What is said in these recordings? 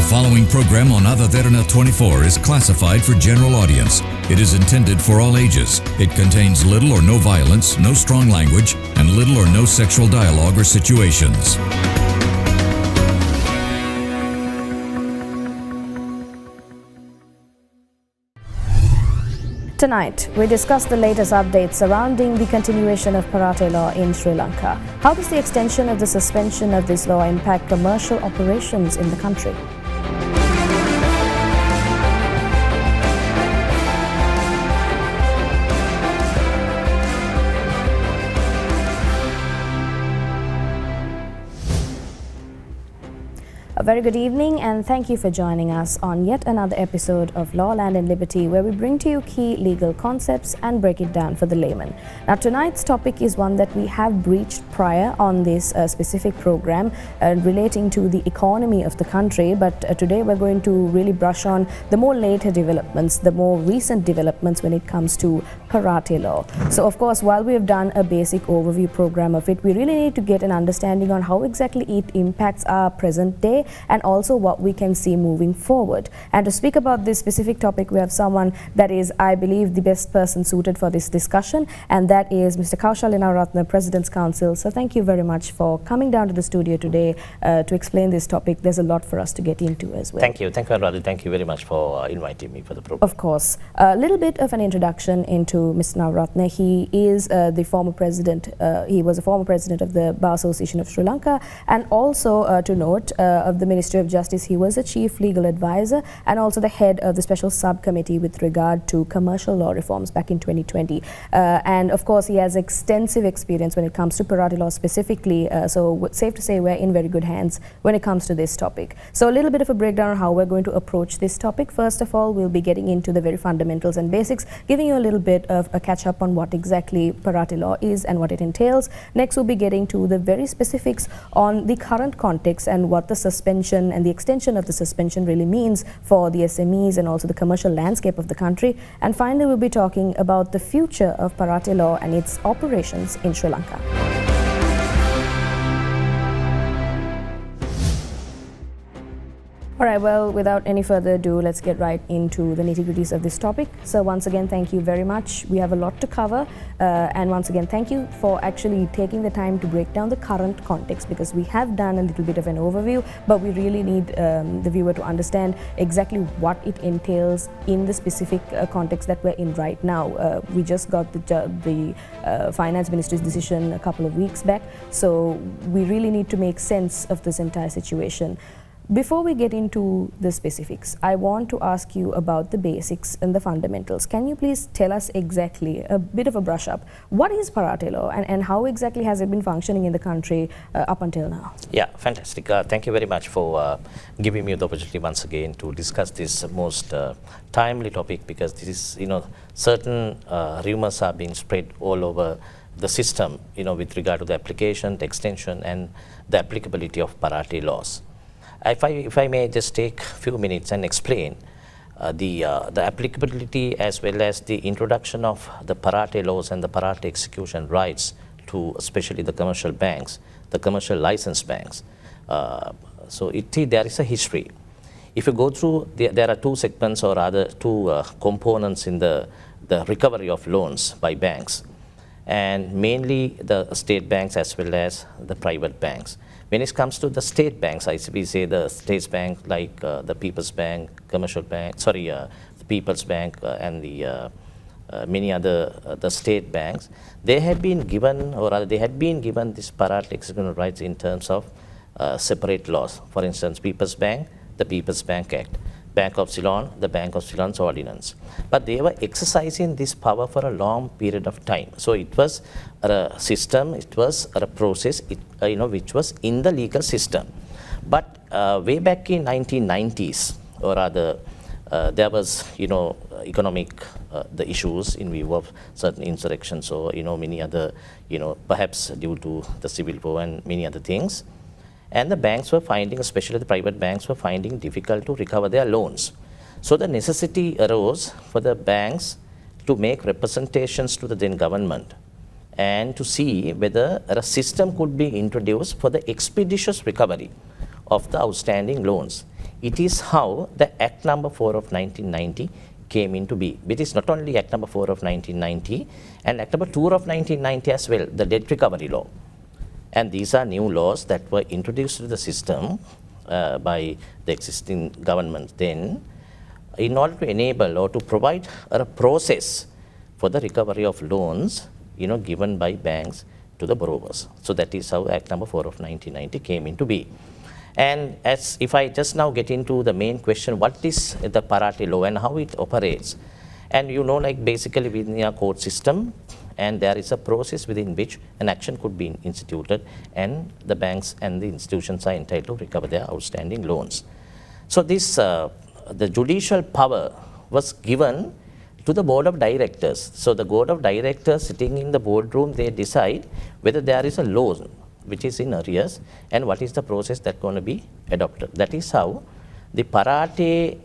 following program on Ada Derana 24 is classified for general audience. It is intended for all ages. It contains little or no violence, no strong language, and little or no sexual dialogue or situations. Tonight, we discuss the latest updates surrounding the continuation of Parate law in Sri Lanka. How does the extension of the suspension of this law impact commercial operations in the country? A very good evening and thank you for joining us on yet another episode of Law, Land and Liberty, where we bring to you key legal concepts and break it down for the layman. Now, tonight's topic is one that we have breached prior on this specific program relating to the economy of the country, but today we're going to really brush on the more later developments, the more recent developments when it comes to Parate law. So, of course, while we have done a basic overview program of it, we really need to get an understanding on how exactly it impacts our present day and also what we can see moving forward. And to speak about this specific topic, we have someone that is, I believe, the best person suited for this discussion, and that is Mr. Kaushalya Nawaratne, President's Counsel. So thank you very much for coming down to the studio today to explain this topic. There's a lot for us to get into as well. Thank you, Radhi. Thank you very much for inviting me for the program. Of course. A little bit of an introduction into Mr. Nawaratne. He is the former president, he was a former president of the Bar Association of Sri Lanka, and also to note, of the Ministry of Justice, he was a chief legal advisor and also the head of the special subcommittee with regard to commercial law reforms back in 2020. And of course, he has extensive experience when it comes to Parate law specifically. So safe to say we're in very good hands when it comes to this topic. So a little bit of a breakdown on how we're going to approach this topic. First of all, we'll be getting into the very fundamentals and basics, giving you a little bit of a catch up on what exactly Parate law is and what it entails. Next, we'll be getting to the very specifics on the current context and what the suspension and the extension of the suspension really means for the SMEs and also the commercial landscape of the country. And finally, we'll be talking about the future of Parate law and its operations in Sri Lanka. All right, well, without any further ado, let's get right into the nitty-gritties of this topic. So once again, thank you very much. We have a lot to cover. And once again, thank you for actually taking the time to break down the current context, because we have done a little bit of an overview, but we really need the viewer to understand exactly what it entails in the specific context that we're in right now. We just got the Finance Ministry's decision a couple of weeks back, so we really need to make sense of this entire situation. Before we get into the specifics, I want to ask you about the basics and the fundamentals. Can you please tell us exactly, a bit of a brush up, what is Parate law and how exactly has it been functioning in the country up until now? Yeah, fantastic. Thank you very much for giving me the opportunity once again to discuss this most timely topic, because this is, certain rumors are being spread all over the system, with regard to the application, the extension and the applicability of Parate laws. If I may just take a few minutes and explain the applicability as well as the introduction of the Parate laws and the Parate execution rights to especially the commercial banks, the commercial licensed banks. So there is a history. If you go through, there are two segments or rather two components in the recovery of loans by banks, and mainly the state banks as well as the private banks. When it comes to the state banks, we say the state bank like the People's Bank, Commercial Bank, the People's Bank and the many other the state banks, they have been given, or rather they had been given this Parate execution rights in terms of separate laws. For instance, People's Bank, the People's Bank Act, Bank of Ceylon, the Bank of Ceylon's ordinance. But they were exercising this power for a long period of time. So it was a system, it was a process, which was in the legal system. But way back in 1990s, or rather, there was, economic the issues in view of certain insurrections, or many other, perhaps due to the civil war and many other things. And the banks were finding, especially the private banks, were finding difficult to recover their loans. So the necessity arose for the banks to make representations to the then government and to see whether a system could be introduced for the expeditious recovery of the outstanding loans. it is how the Act number 4 of 1990 came into being. It is not only Act number 4 of 1990 and Act number 2 of 1990 as well, the debt recovery law. And these are new laws that were introduced to the system by the existing government then in order to enable or to provide a process for the recovery of loans given by banks to the borrowers. So that is how Act number 4 of 1990 came into being. And as if I just now get into the main question, what is the Parate law and how it operates? And like basically within our court system, and there is a process within which an action could be instituted and the banks and the institutions are entitled to recover their outstanding loans. So this, the judicial power was given to the board of directors. So the board of directors sitting in the boardroom, they decide whether there is a loan which is in arrears and what is the process that's going to be adopted. That is how the Parate,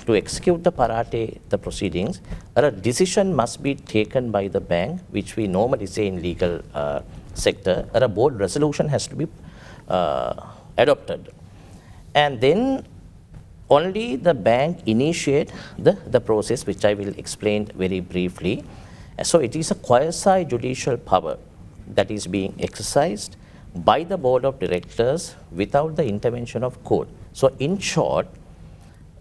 to execute the Parate, the proceedings, a decision must be taken by the bank, which we normally say in legal sector, or a board resolution has to be adopted. And then only the bank initiate the process, which I will explain very briefly. So it is a quasi-judicial power that is being exercised by the board of directors without the intervention of court. So in short,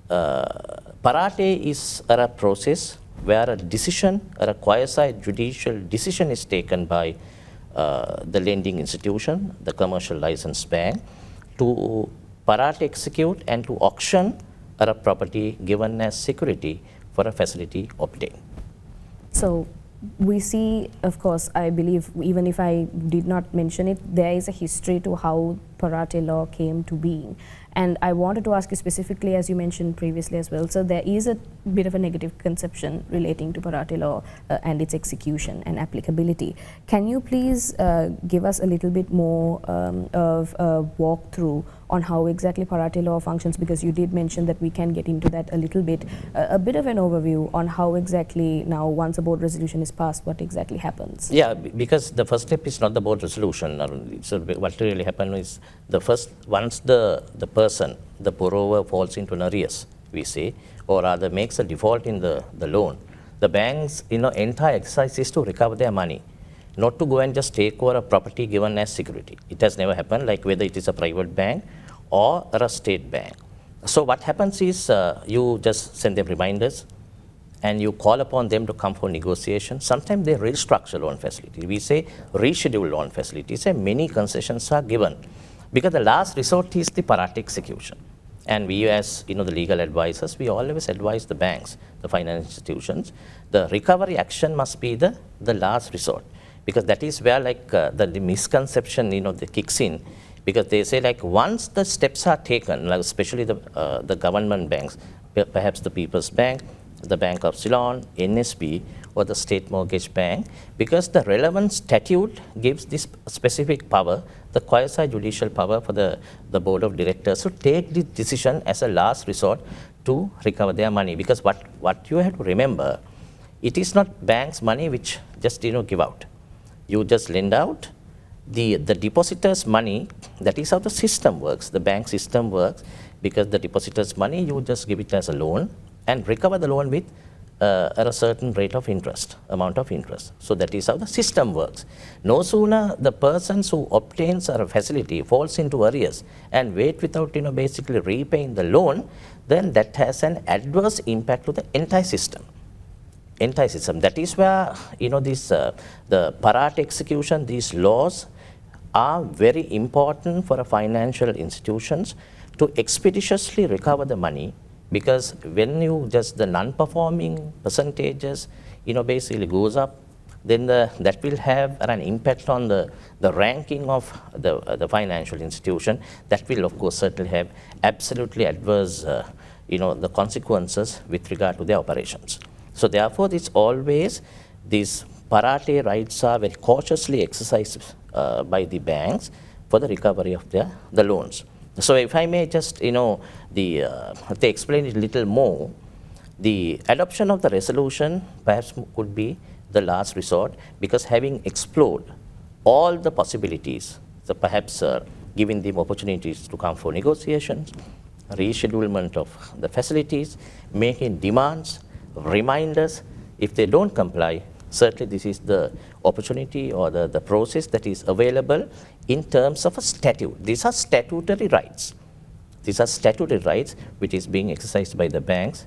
Parate is a process where a decision or a quasi-judicial decision is taken by the lending institution, the commercial licensed bank, to Parate execute and to auction a property given as security for a facility obtained. So we see, of course, I believe, even if I did not mention it, there is a history to how Parate law came to being. And I wanted to ask you specifically, as you mentioned previously as well, so there is a bit of a negative conception relating to Parate law and its execution and applicability. Can you please give us a little bit more of a walkthrough on how exactly Parate law functions, because you did mention that we can get into that a little bit, a bit of an overview on how exactly now once a board resolution is passed, what exactly happens? Yeah, because the first step is not the board resolution. So what really happens is the first, once the person, the borrower falls into an arrears, we say, or rather makes a default in the loan, the bank's entire exercise is to recover their money, not to go and just take over a property given as security. It has never happened, like whether it is a private bank or a state bank. So what happens is you just send them reminders and you call upon them to come for negotiation. Sometimes they restructure loan facility. We say reschedule loan facility. Say many concessions are given because the last resort is the Parate execution. And we as the legal advisors, we always advise the banks, the financial institutions, the recovery action must be the last resort, because that is where the misconception that kicks in. Because they say once the steps are taken, like especially the government banks, perhaps the People's Bank, the Bank of Ceylon, NSB, or the State Mortgage Bank, because the relevant statute gives this specific power, the quasi-judicial power for the board of directors to take this decision as a last resort to recover their money. Because what you have to remember, it is not bank's money which just give out. You just lend out. The depositor's money, that is how the system works, the bank system works, because the depositor's money, you just give it as a loan and recover the loan with at a certain rate of interest, amount of interest. So that is how the system works. No sooner the persons who obtains a facility falls into arrears and wait without basically repaying the loan, then that has an adverse impact to the entire system. That is where this the Parate execution, these laws are very important for a financial institutions to expeditiously recover the money, because when you just the non-performing percentages basically goes up, then that will have an impact on the ranking of the financial institution. That will of course certainly have absolutely adverse the consequences with regard to their operations. So therefore it's always these Parate rights are very cautiously exercised by the banks for the recovery of the loans. So if I may just they explain it a little more, the adoption of the resolution perhaps could be the last resort, because having explored all the possibilities, so perhaps giving them opportunities to come for negotiations, reschedulement of the facilities, making demands, reminders. If they don't comply, certainly this is the opportunity or the process that is available in terms of a statute. These are statutory rights. These are statutory rights which is being exercised by the banks,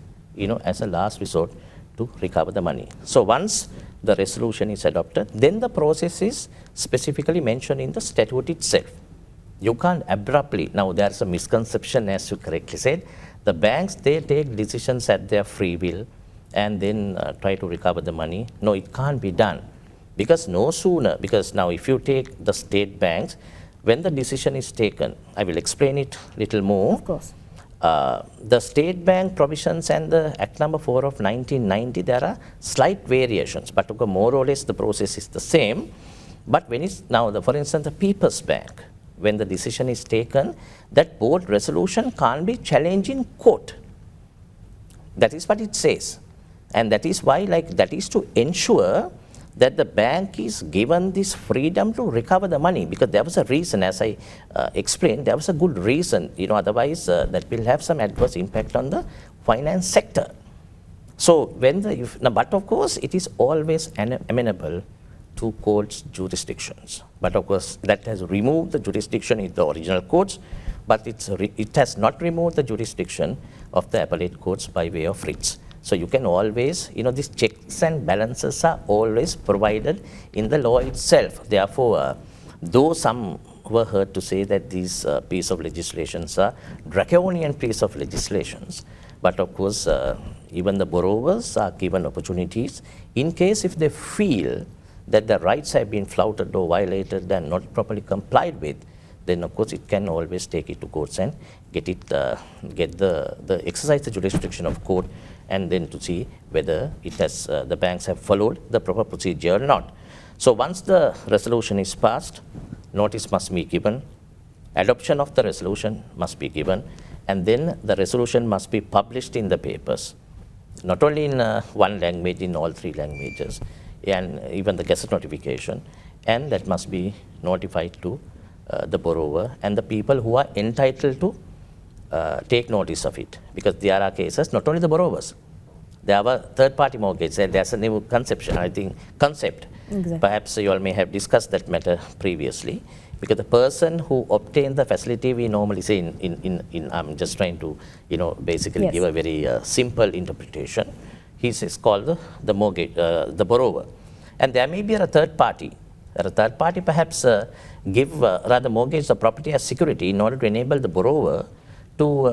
as a last resort to recover the money. So once the resolution is adopted, then the process is specifically mentioned in the statute itself. You can't abruptly, now there's a misconception, as you correctly said, the banks, they take decisions at their free will and then try to recover the money. No, it can't be done. Because no sooner, because now if you take the state banks, when the decision is taken, I will explain it a little more. Of course. The state bank provisions and the Act number 4 of 1990, there are slight variations, but more or less the process is the same. But when it's now, for instance, the People's Bank, when the decision is taken, that board resolution can't be challenged in court. That is what it says. And that is why, that is to ensure that the bank is given this freedom to recover the money, because there was a reason, as I explained, there was a good reason, otherwise that will have some adverse impact on the finance sector. So but of course it is always amenable to courts' jurisdictions. But of course that has removed the jurisdiction in the original courts, but it has not removed the jurisdiction of the appellate courts by way of writs. So you can always, these checks and balances are always provided in the law itself. Therefore, though some were heard to say that these piece of legislations are draconian piece of legislations, but of course, even the borrowers are given opportunities in case if they feel that their rights have been flouted or violated and not properly complied with, then of course it can always take it to courts and get the exercise the jurisdiction of court, and then to see whether it has the banks have followed the proper procedure or not. So once the resolution is passed, notice must be given, adoption of the resolution must be given, and then the resolution must be published in the papers, not only in one language, in all 3 languages, and even the gazette notification, and that must be notified to the borrower and the people who are entitled to take notice of it. Because there are cases, not only the borrowers, there are third-party mortgage, there's a new concept. Exactly. Perhaps you all may have discussed that matter previously, because the person who obtained the facility, we normally say I'm just trying to, basically give a very simple interpretation. He's called the mortgage, the borrower. And there may be a third party. A third party perhaps mortgage the property as security in order to enable the borrower to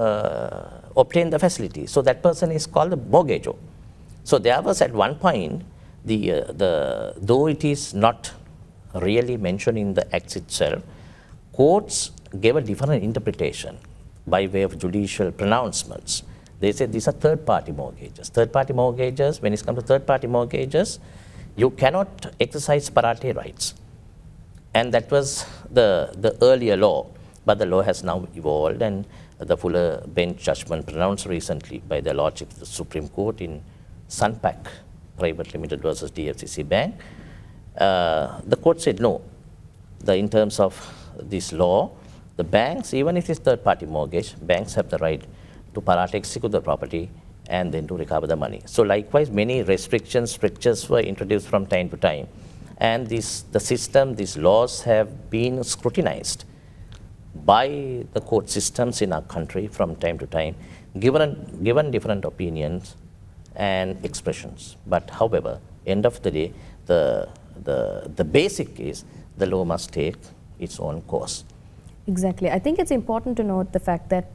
obtain the facility. So that person is called the mortgagor. So there was at one point, though it is not really mentioned in the Act itself, courts gave a different interpretation by way of judicial pronouncements. They said these are third-party mortgages. Third-party mortgages, when it comes to third-party mortgages, you cannot exercise parate rights. And that was the earlier law, but the law has now evolved, and the fuller bench judgment pronounced recently by the Lordship of the Supreme Court in Sunpac Private Limited versus DFCC Bank. The court said no. In terms of this law, the banks, even if it's third-party mortgage, banks have the right to parate execute the property and then to recover the money. So likewise, many restrictions, strictures were introduced from time to time. And the system, these laws have been scrutinized by the court systems in our country from time to time, given different opinions and expressions. But however, end of the day, the basic is the law must take its own course. Exactly. I think it's important to note the fact that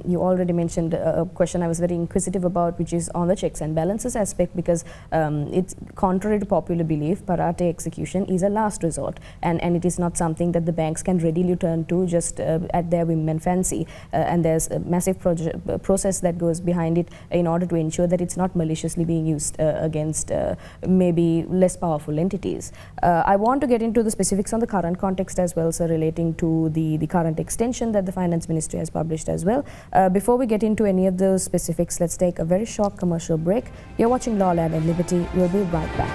you already mentioned a question I was very inquisitive about, which is on the checks and balances aspect, because it's contrary to popular belief, parate execution is a last resort, and it is not something that the banks can readily turn to just at their whim and fancy, and there's a massive process that goes behind it in order to ensure that it's not maliciously being used against maybe less powerful entities. I want to get into the specifics on the current context as well, sir, relating to the current extension that the Finance Ministry has published as well. Before we get into any of those specifics, let's take a very short commercial break. You're watching Law, Land and Liberty. We'll be right back.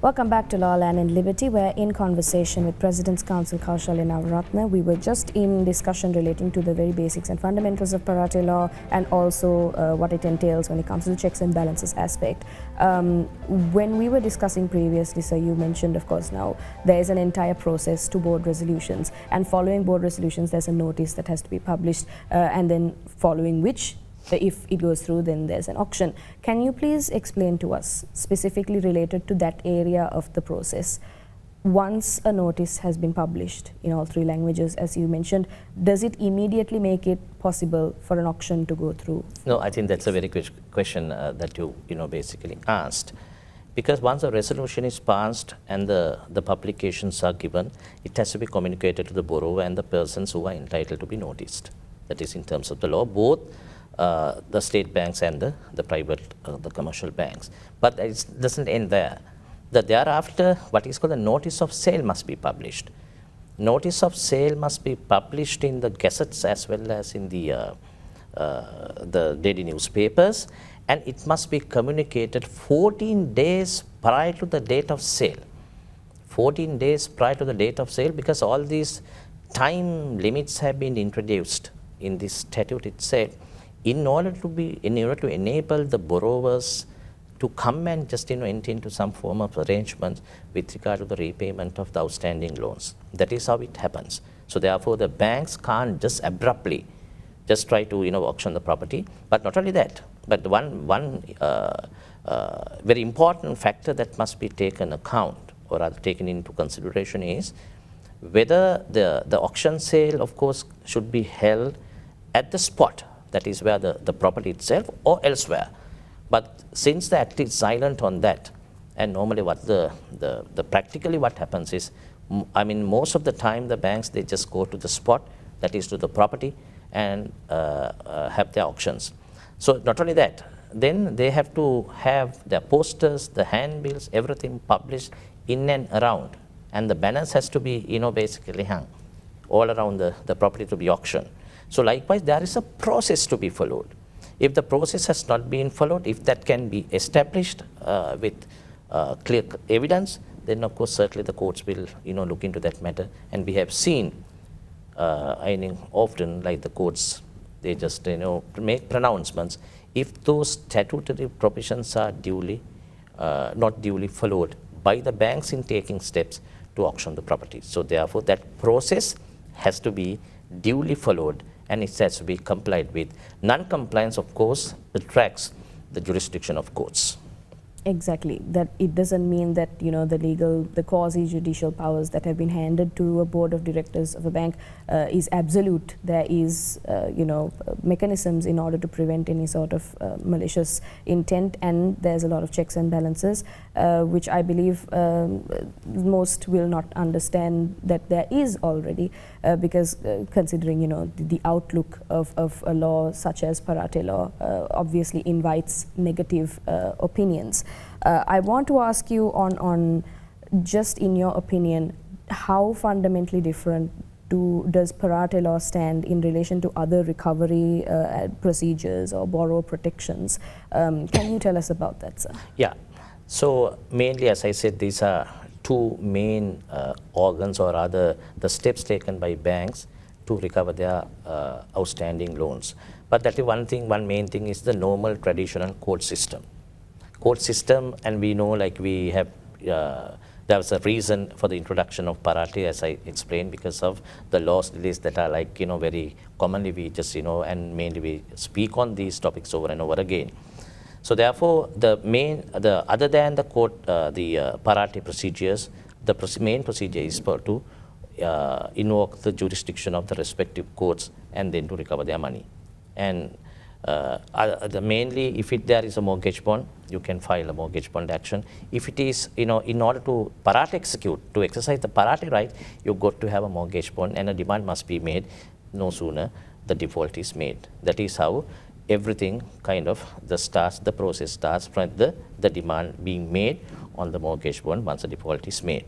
Welcome back to Law, Land and Liberty. We're in conversation with President's Counsel Kaushalya Nawaratne. We were just in discussion relating to the very basics and fundamentals of Parate law and also what it entails when it comes to the checks and balances aspect. When we were discussing previously, sir, you mentioned, of course, now there is an entire process to board resolutions, and following board resolutions, there's a notice that has to be published, and then following which, if it goes through, then there's an auction. Can you please explain to us, specifically related to that area of the process, once a notice has been published in all 3 languages, as you mentioned, does it immediately make it possible for an auction to go through? No, I think that's a very good question that you basically asked. Because once a resolution is passed and the publications are given, it has to be communicated to the borrower and the persons who are entitled to be noticed. That is in terms of the law, both the state banks and the private, the commercial banks. But it doesn't end there. Thereafter, what is called a notice of sale must be published. Notice of sale must be published in the gazettes as well as in the daily newspapers, and it must be communicated 14 days prior to the date of sale. 14 days prior to the date of sale, because all these time limits have been introduced in this statute itself, in order to enable the borrowers to come and just enter into some form of arrangement with regard to the repayment of the outstanding loans. That is how it happens. So therefore, the banks can't just abruptly just try to auction the property. But not only that, but one very important factor that must be taken account or rather taken into consideration is whether the auction sale, of course, should be held at the spot, that is where the property itself, or elsewhere. But since the act is silent on that, and normally what practically what happens is, most of the time the banks, they just go to the spot, that is to the property, and have their auctions. So not only that, then they have to have their posters, the handbills, everything published in and around, and the banners has to be basically hung all around the property to be auctioned. So likewise, there is a process to be followed. If the process has not been followed, if that can be established with clear evidence, then of course certainly the courts will look into that matter. And we have seen often, like the courts, they just make pronouncements if those statutory provisions are not duly followed by the banks in taking steps to auction the property. So therefore, that process has to be duly followed, and it has to be complied with. Non-compliance, of course, attracts the jurisdiction of courts. Exactly. That it doesn't mean that the quasi-judicial powers that have been handed to a board of directors of a bank is absolute. There is mechanisms in order to prevent any sort of malicious intent, and there's a lot of checks and balances, which I believe most will not understand that there is already, because considering the outlook of a law such as Parate law obviously invites negative opinions. I want to ask you on just in your opinion, how fundamentally different does Parate law stand in relation to other recovery procedures or borrower protections? Can you tell us about that, sir? Yeah. So mainly, as I said, these are 2 main organs, or rather the steps taken by banks to recover their outstanding loans. But that is one main thing is the normal traditional court system. And we know, like we have, there was a reason for the introduction of Parate, as I explained, because of the laws delays that are very commonly we just, and mainly we speak on these topics over and over again. So therefore, other than the court, the Parate procedures, the main procedure is to invoke the jurisdiction of the respective courts and then to recover their money. And mainly, if there is a mortgage bond, you can file a mortgage bond action. If it is, in order to to exercise the Parate right, you've got to have a mortgage bond, and a demand must be made no sooner the default is made. That is how everything the process starts from the demand being made on the mortgage bond once the default is made.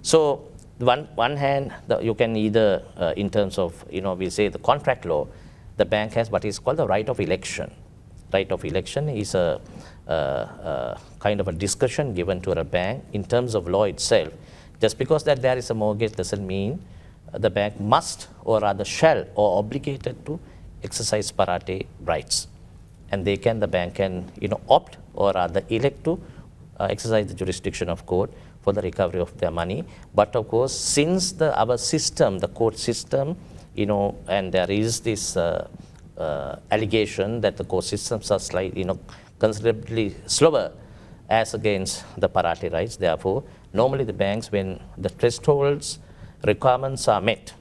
So one hand, you can either, in terms of, we say the contract law, the bank has what is called the right of election. right of election is a kind of a discretion given to a bank in terms of law itself. Just because that there is a mortgage doesn't mean the bank must or rather shall or obligated to exercise parate rights. And the bank can opt or rather elect to exercise the jurisdiction of court for the recovery of their money. But of course, since our system, the court system, and there is this allegation that the court systems are slightly, considerably slower as against the parate rights. Therefore, normally the banks, when the thresholds requirements are met,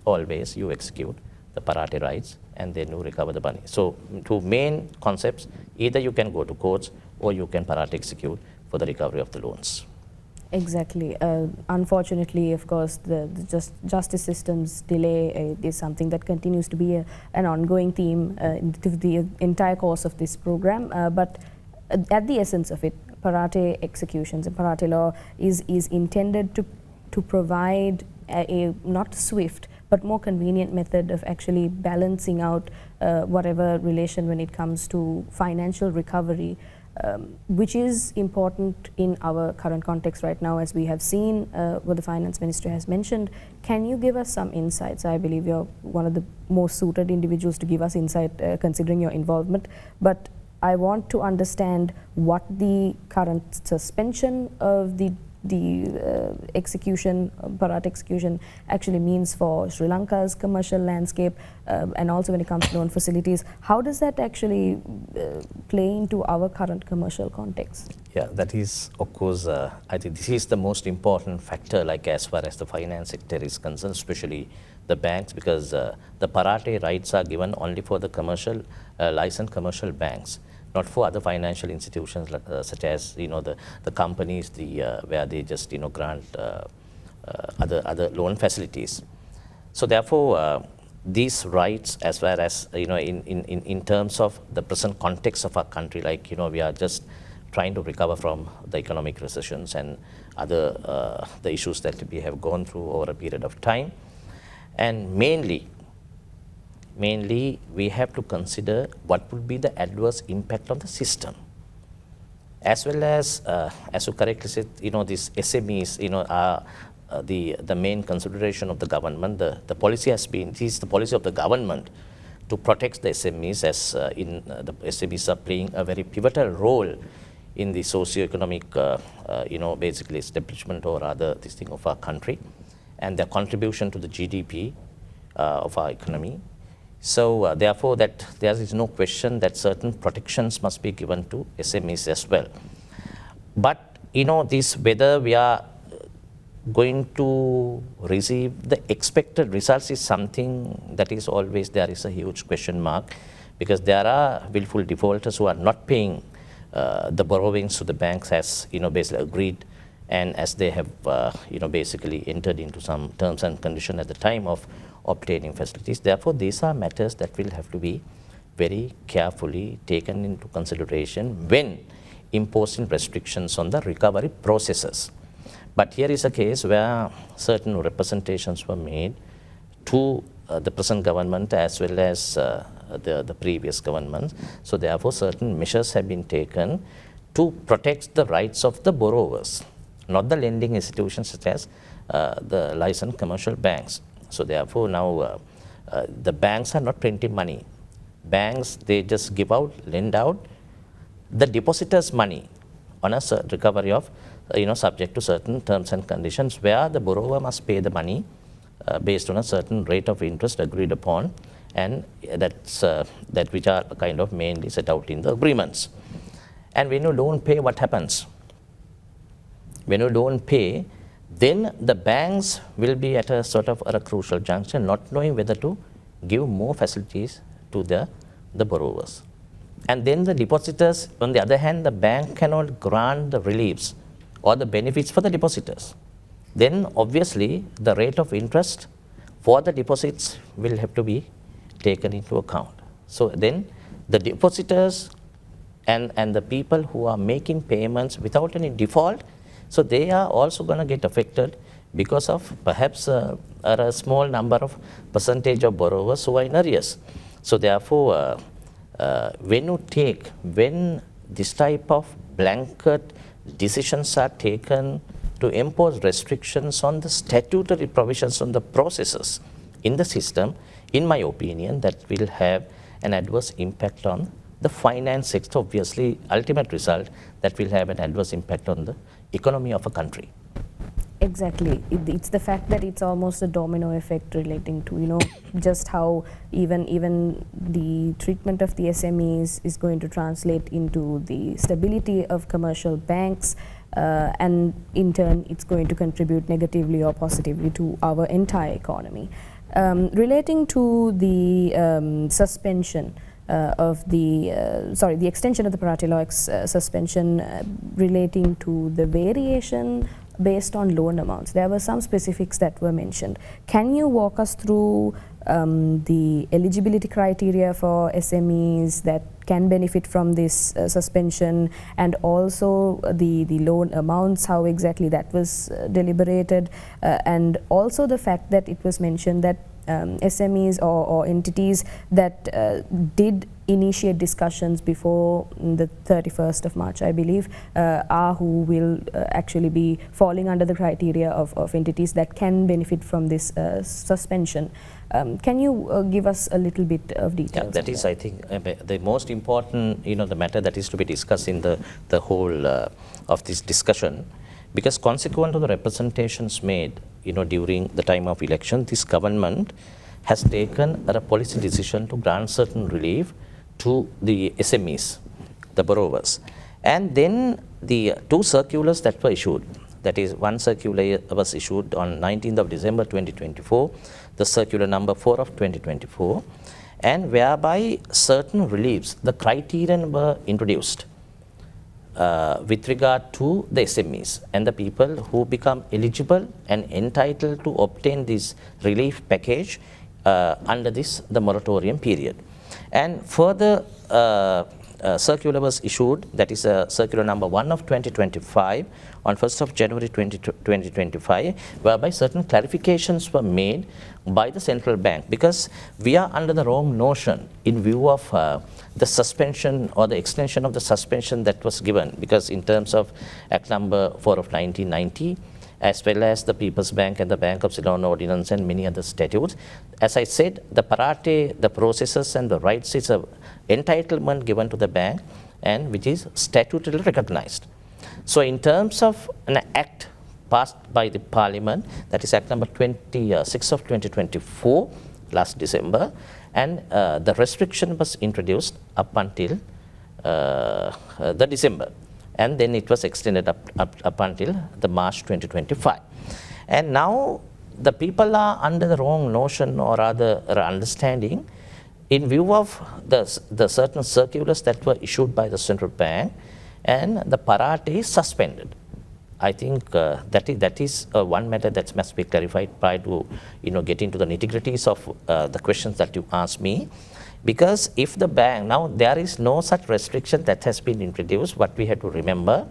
always you execute the parate rights and then you recover the money. So, two main concepts: either you can go to courts or you can parate execute for the recovery of the loans. Exactly. Unfortunately, of course, the justice system's delay is something that continues to be an ongoing theme in the entire course of this program. But at the essence of it, parate executions and parate law is intended to provide a not swift but more convenient method of actually balancing out whatever relation when it comes to financial recovery, which is important in our current context right now, as we have seen what the Finance Minister has mentioned. Can you give us some insights? I believe you're one of the most suited individuals to give us insight considering your involvement, but I want to understand what the current suspension of the execution, parate execution, actually means for Sri Lanka's commercial landscape, and also when it comes to loan facilities. How does that actually play into our current commercial context? Yeah, that is, of course, I think this is the most important factor, like as far as the finance sector is concerned, especially the banks, because the parate rights are given only for the commercial, licensed commercial banks, not for other financial institutions such as the companies where they just grant other loan facilities. So therefore, these rights, as well as in terms of the present context of our country, like we are just trying to recover from the economic recessions and other the issues that we have gone through over a period of time, and mainly we have to consider what would be the adverse impact on the system, as well as you correctly said, these SMEs, are the main consideration of the government. The policy has been, this is the policy of the government to protect the SMEs, as the SMEs are playing a very pivotal role in the socio-economic, basically establishment or rather this thing of our country, and their contribution to the GDP of our economy. So therefore, that there is no question that certain protections must be given to SMEs as well. But this, whether we are going to receive the expected results, is something that is always, there is a huge question mark, because there are willful defaulters who are not paying the borrowings to the banks as basically agreed, and as they have basically entered into some terms and conditions at the time of obtaining facilities. Therefore, these are matters that will have to be very carefully taken into consideration when imposing restrictions on the recovery processes. But here is a case where certain representations were made to the present government as well as the previous governments. So therefore, certain measures have been taken to protect the rights of the borrowers, not the lending institutions such as the licensed commercial banks. So therefore, now the banks are not printing money. Banks, they just give out, lend out the depositors' money on a recovery of, subject to certain terms and conditions, where the borrower must pay the money based on a certain rate of interest agreed upon, and that's that which are kind of mainly set out in the agreements. And when you don't pay, what happens? When you don't pay, then the banks will be at a sort of a crucial junction, not knowing whether to give more facilities to the borrowers. And then the depositors, on the other hand, the bank cannot grant the reliefs or the benefits for the depositors. Then obviously the rate of interest for the deposits will have to be taken into account. So then the depositors and the people who are making payments without any default, so they are also going to get affected because of perhaps a small number of percentage of borrowers who are in arrears. So therefore, when this type of blanket decisions are taken to impose restrictions on the statutory provisions on the processes in the system, in my opinion, that will have an adverse impact on the finance sector. Obviously, ultimate result, that will have an adverse impact on the economy of a country. Exactly. It's the fact that it's almost a domino effect relating to, you know, just how even the treatment of the SMEs is going to translate into the stability of commercial banks, and in turn it's going to contribute negatively or positively to our entire economy. Relating to the suspension of the extension of the Parate law suspension relating to the variation based on loan amounts. There were some specifics that were mentioned. Can you walk us through the eligibility criteria for SMEs that can benefit from this suspension, and also the loan amounts, how exactly that was deliberated, and also the fact that it was mentioned that SMEs or entities that did initiate discussions before the 31st of March, I believe, are who will actually be falling under the criteria of entities that can benefit from this suspension. Can you give us a little bit of details? Yeah, that is, I think, the most important, the matter that is to be discussed in the whole of this discussion, because consequent to the representations made, during the time of election, this government has taken a policy decision to grant certain relief to the SMEs, the borrowers. And then the two circulars that were issued, that is, one circular was issued on 19th of December 2024, the circular number 4 of 2024, and whereby certain reliefs, the criterion were introduced with regard to the SMEs and the people who become eligible and entitled to obtain this relief package under the moratorium period. And further circular was issued, that is circular number 1 of 2025 on 1st of January 2025, whereby certain clarifications were made by the central bank, because we are under the wrong notion in view of the suspension or the extension of the suspension that was given, because in terms of Act number 4 of 1990, as well as the People's Bank and the Bank of Ceylon Ordinance and many other statutes. As I said, the Parate, the processes and the rights is an entitlement given to the bank, and which is statutorily recognized. So in terms of an act passed by the Parliament, that is Act number 26 of 2024, last December, and the restriction was introduced up until the December. And then it was extended up until the March 2025. And now the people are under the wrong notion or rather understanding in view of the certain circulars that were issued by the central bank, and the Parate is suspended. I think that is one matter that must be clarified prior to get into the nitty-gritties of the questions that you asked me. Because if the bank, now there is no such restriction that has been introduced, what we have to remember,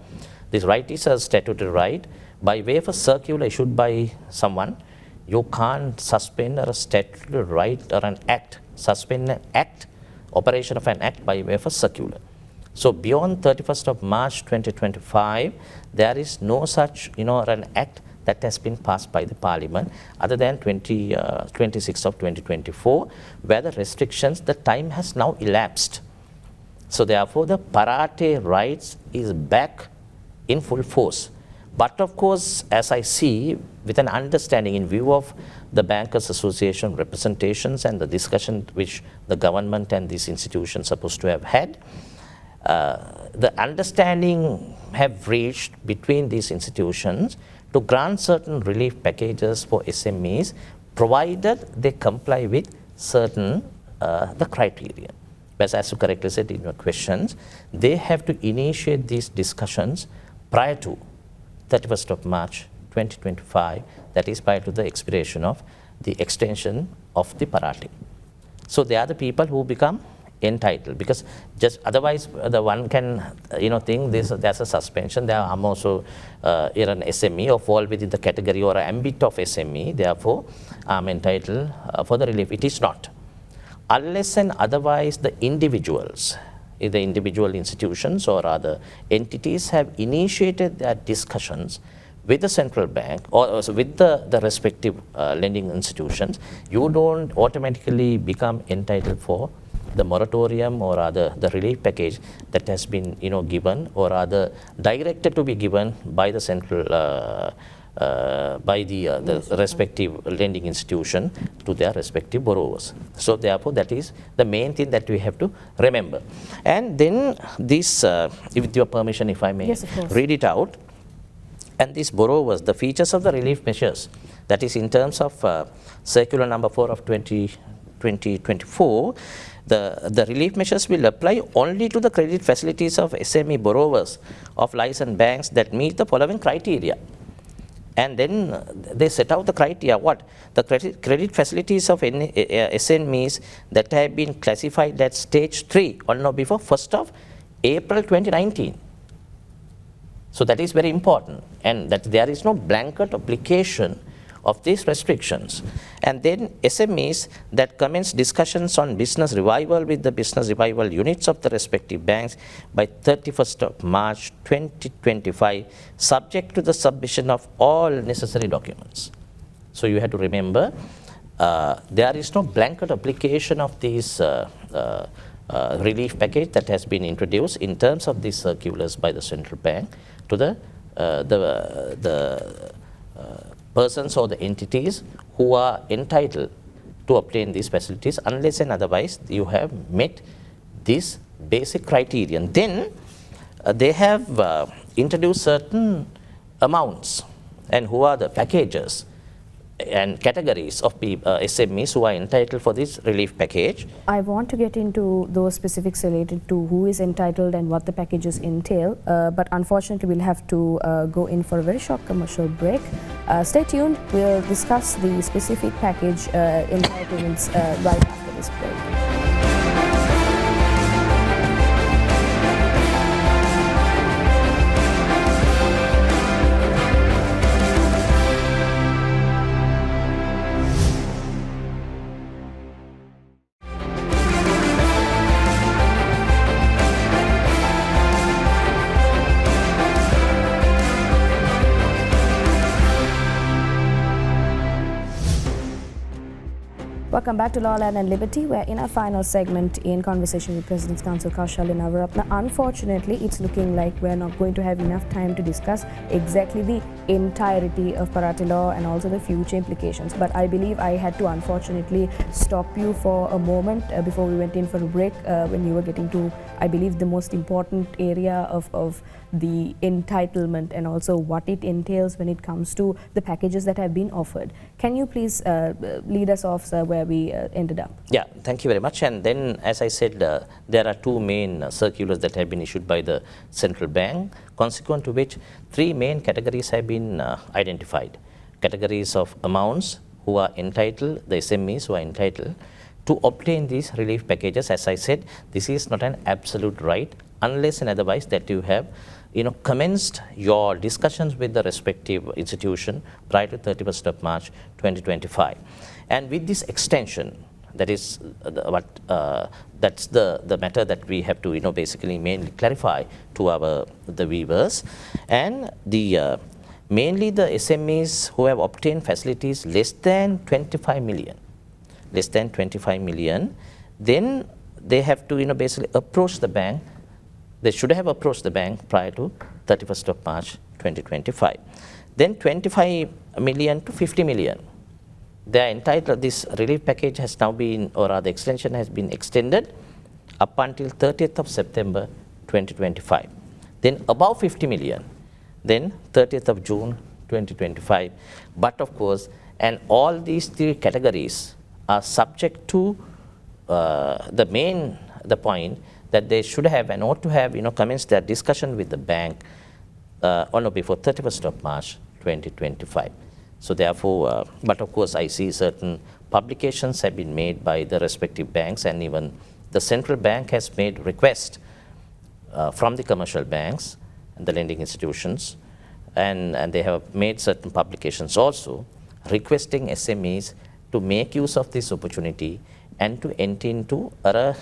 this right is a statutory right. By way of a circular issued by someone, you can't suspend a statutory right or an act, suspend an act, operation of an act by way of a circular. So beyond 31st of March 2025, there is no such, an act that has been passed by the Parliament other than 26 of 2024, where the restrictions, the time has now elapsed. So therefore, the Parate rights is back in full force. But of course, as I see, with an understanding in view of the Bankers Association representations and the discussion which the government and these institutions are supposed to have had, the understanding have reached between these institutions to grant certain relief packages for SMEs, provided they comply with certain the criteria. But as you correctly said in your questions, they have to initiate these discussions prior to 31st of March 2025, that is prior to the expiration of the extension of the Parate. So they are the people who become entitled, because just otherwise the one can think there's a suspension. There are also an SME or fall within the category or ambit of SME, therefore I'm entitled for the relief. It is not. unless and otherwise the individuals, either individual institutions or other entities have initiated their discussions with the central bank or also with the respective lending institutions, you don't automatically become entitled for the moratorium or other the relief package that has been given or other directed to be given by the central by the respective lending institution to their respective borrowers. So therefore, that is the main thing that we have to remember. And then this, with your permission, if I may read it out. And these borrowers, the features of the relief measures, that is in terms of Circular Number 4 of 2024, the relief measures will apply only to the credit facilities of SME borrowers of licensed banks that meet the following criteria. And then they set out the criteria. What? The credit facilities of SMEs that have been classified at stage 3 on or before 1st of April 2019. So that is very important, and that there is no blanket application of these restrictions. And then SMEs that commence discussions on business revival with the business revival units of the respective banks by 31st of March 2025, subject to the submission of all necessary documents. So you have to remember, there is no blanket application of these relief package that has been introduced in terms of these circulars by the central bank to the persons or the entities who are entitled to obtain these facilities unless and otherwise you have met this basic criterion. Then they have introduced certain amounts and who are the packages and categories of SMEs who are entitled for this relief package. I want to get into those specifics related to who is entitled and what the packages entail, but unfortunately we'll have to go in for a very short commercial break. Stay tuned, we'll discuss the specific package entitlements right after this break. Welcome back to Law, Land and Liberty. We're in our final segment in conversation with President's Counsel Kaushalya Nawaratne. Unfortunately, it's looking like we're not going to have enough time to discuss exactly the entirety of Parate law and also the future implications. But I believe I had to unfortunately stop you for a moment before we went in for a break when you were getting to, I believe, the most important area of the entitlement and also what it entails when it comes to the packages that have been offered. Can you please lead us off, sir, where we ended up? Yeah, thank you very much. And then, as I said, there are two main circulars that have been issued by the central bank, consequent to which three main categories have been identified. Categories of amounts who are entitled, the SMEs who are entitled to obtain these relief packages. As I said, this is not an absolute right unless and otherwise that you have commenced your discussions with the respective institution prior to 31st of March 2025. And with this extension, that is that's the matter that we have to basically mainly clarify to the viewers. And the mainly the SMEs who have obtained facilities less than 25 million, then they have to basically approach the bank. They should have approached the bank prior to 31st of March 2025. Then 25 million to 50 million. They are entitled, this relief package has now been, or rather extension has been extended up until 30th of September 2025. Then above 50 million, then 30th of June 2025. But of course, and all these three categories are subject to the point that they should have and ought to have commenced their discussion with the bank on or before 31st of March 2025. So therefore, but of course I see certain publications have been made by the respective banks, and even the central bank has made request from the commercial banks and the lending institutions, and they have made certain publications also requesting SMEs to make use of this opportunity and to enter into a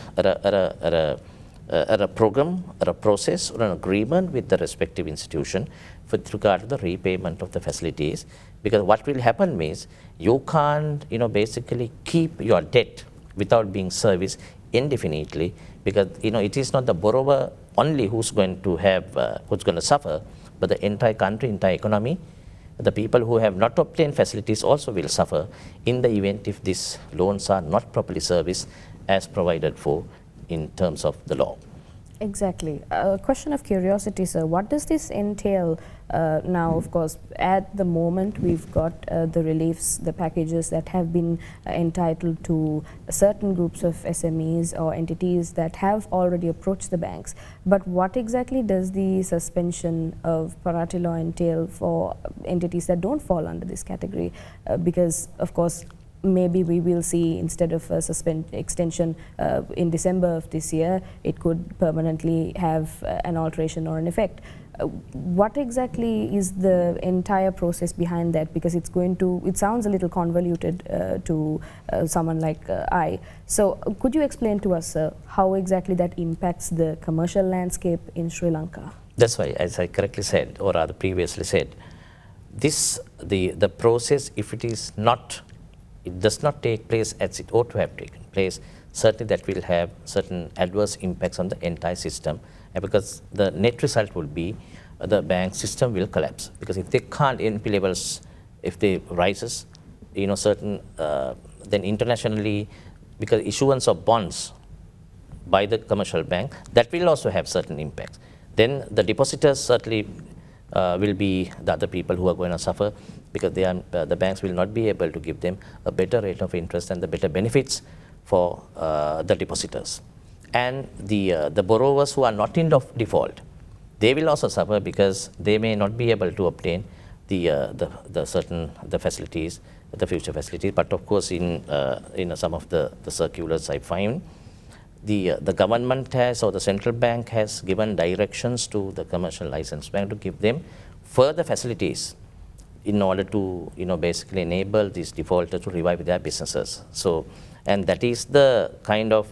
program or a process or an agreement with the respective institution with regard to the repayment of the facilities. Because what will happen is you can't basically keep your debt without being serviced indefinitely, because it is not the borrower only who's going to suffer, but the entire country, entire economy. The people who have not obtained facilities also will suffer in the event if these loans are not properly serviced as provided for in terms of the law. Exactly. A question of curiosity, sir. What does this entail now? Of course, at the moment, we've got the reliefs, the packages that have been entitled to certain groups of SMEs or entities that have already approached the banks. But what exactly does the suspension of Parate law entail for entities that don't fall under this category? Because, of course, maybe we will see, instead of a extension in December of this year, it could permanently have an alteration or an effect. What exactly is the entire process behind that? Because it sounds a little convoluted to someone like I. So could you explain to us, how exactly that impacts the commercial landscape in Sri Lanka? That's why, as I correctly said, or rather previously said, the process, if it does not take place as it ought to have taken place, certainly that will have certain adverse impacts on the entire system, because the net result will be the bank system will collapse. Because if they can't, NP levels, if they rises, then internationally, because issuance of bonds by the commercial bank, that will also have certain impacts. Then the depositors certainly will be the other people who are going to suffer, because the banks will not be able to give them a better rate of interest and the better benefits for the depositors. And the borrowers who are not in default, they will also suffer, because they may not be able to obtain the facilities, the future facilities. But of course, in some of the circulars I find, the government has, or the central bank has given directions to the commercial license bank to give them further facilities in order to basically enable these defaulters to revive their businesses. So, and that is the kind of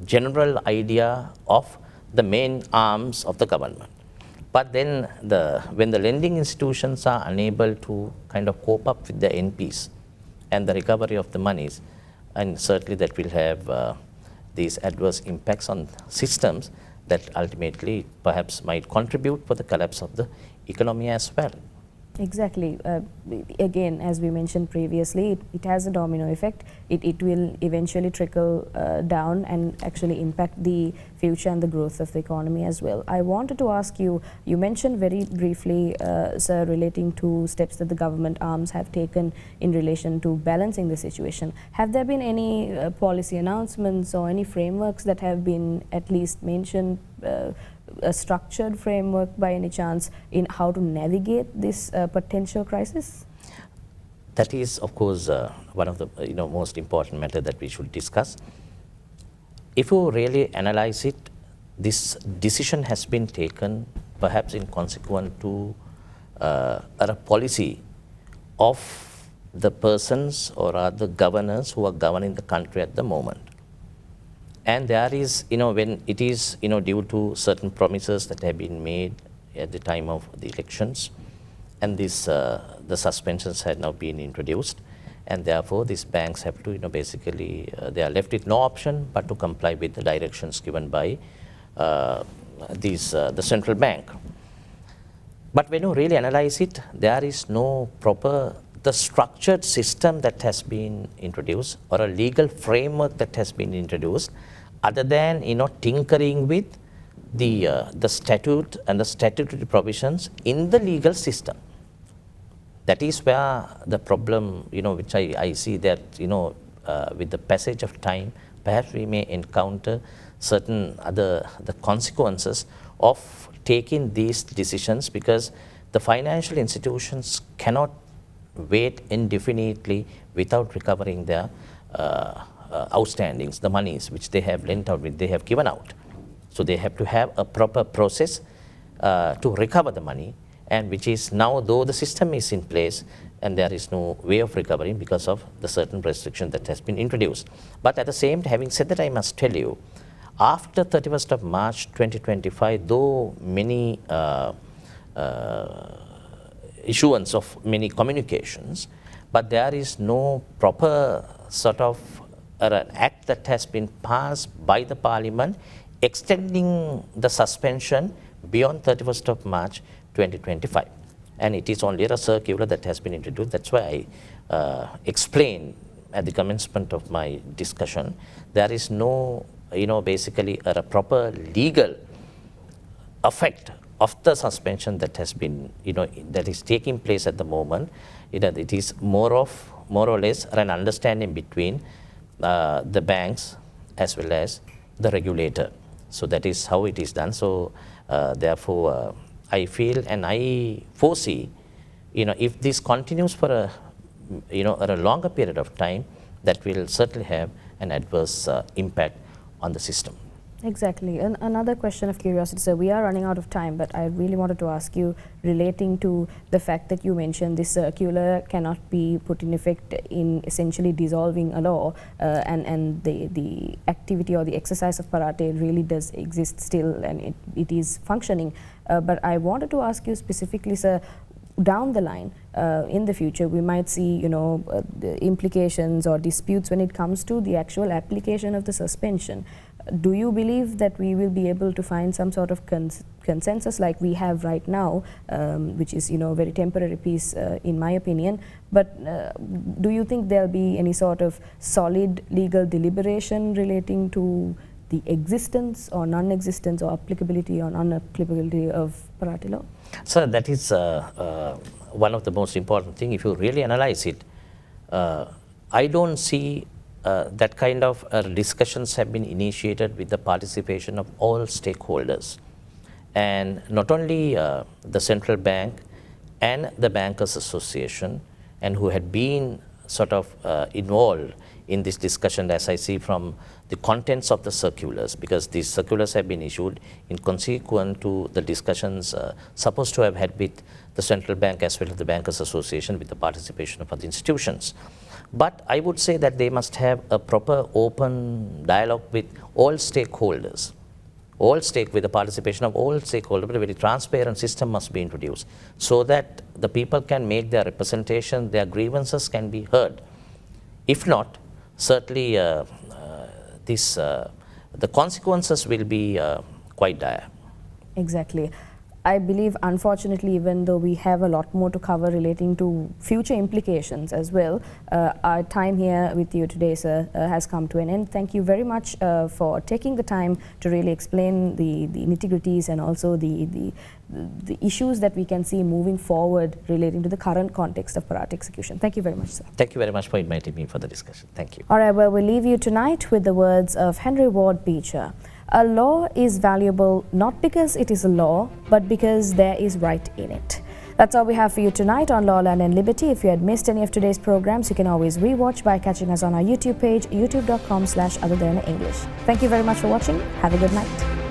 general idea of the main arms of the government. But then when the lending institutions are unable to kind of cope up with the NPs and the recovery of the monies, and certainly that will have these adverse impacts on systems that ultimately perhaps might contribute for the collapse of the economy as well. Exactly. Again, as we mentioned previously, it has a domino effect. It will eventually trickle down and actually impact the future and the growth of the economy as well. I wanted to ask you, you mentioned very briefly, sir, relating to steps that the government arms have taken in relation to balancing the situation. Have there been any policy announcements or any frameworks that have been at least mentioned, a structured framework by any chance, in how to navigate this potential crisis? That is, of course, one of the most important matters that we should discuss. If you really analyze it, this decision has been taken perhaps in consequence to a policy of the persons or other governors who are governing the country at the moment. And there is, when it is, due to certain promises that have been made at the time of the elections, and this, the suspensions had now been introduced, and therefore these banks have to, basically, they are left with no option but to comply with the directions given by the central bank. But when you really analyze it, there is no the structured system that has been introduced, or a legal framework that has been introduced, other than tinkering with the statute and the statutory provisions in the legal system. That is where the problem, which I see that with the passage of time, perhaps we may encounter certain the consequences of taking these decisions, because the financial institutions cannot wait indefinitely without recovering their outstandings, the monies which they have lent out, which they have given out. So they have to have a proper process to recover the money, and which is now, though the system is in place and there is no way of recovering because of the certain restriction that has been introduced. But at the same time, having said that, I must tell you, after 31st of March 2025, though many issuance of many communications, but there is no proper sort of an act that has been passed by the Parliament extending the suspension beyond 31st of March 2025. And it is only a circular that has been introduced. That's why I explained at the commencement of my discussion, there is no, basically a proper legal effect of the suspension that has been, that is taking place at the moment. It is more or less an understanding between the banks as well as the regulator. So that is how it is done. So therefore, I feel and I foresee, if this continues for a longer period of time, that will certainly have an adverse impact on the system. Exactly. Another question of curiosity, sir. We are running out of time, but I really wanted to ask you relating to the fact that you mentioned this circular cannot be put in effect in essentially dissolving a law, and the activity or the exercise of Parate really does exist still, and it is functioning. But I wanted to ask you specifically, sir, down the line, in the future, we might see, the implications or disputes when it comes to the actual application of the suspension. Do you believe that we will be able to find some sort of consensus like we have right now, which is, a very temporary piece, in my opinion? But do you think there'll be any sort of solid legal deliberation relating to the existence or non-existence or applicability or non-applicability of Parate law? So that is one of the most important things. If you really analyze it, I don't see that kind of discussions have been initiated with the participation of all stakeholders, and not only the central bank and the Bankers Association, and who had been sort of involved in this discussion, as I see from the contents of the circulars, because these circulars have been issued in consequence to the discussions supposed to have had with the central bank as well as the Bankers Association with the participation of other institutions. But I would say that they must have a proper open dialogue with all stakeholders, with the participation of all stakeholders. But a very transparent system must be introduced so that the people can make their representation, their grievances can be heard. If not, certainly the consequences will be quite dire. Exactly. I believe, unfortunately, even though we have a lot more to cover relating to future implications as well, our time here with you today, sir, has come to an end. Thank you very much for taking the time to really explain the nitty-gritties and also the issues that we can see moving forward relating to the current context of Parate execution. Thank you very much, sir. Thank you very much for inviting me for the discussion. Thank you. All right, well, we'll leave you tonight with the words of Henry Ward Beecher. A law is valuable not because it is a law, but because there is right in it. That's all we have for you tonight on Law, Land and Liberty. If you had missed any of today's programs, you can always rewatch by catching us on our YouTube page, youtube.com/otherderana English. Thank you very much for watching. Have a good night.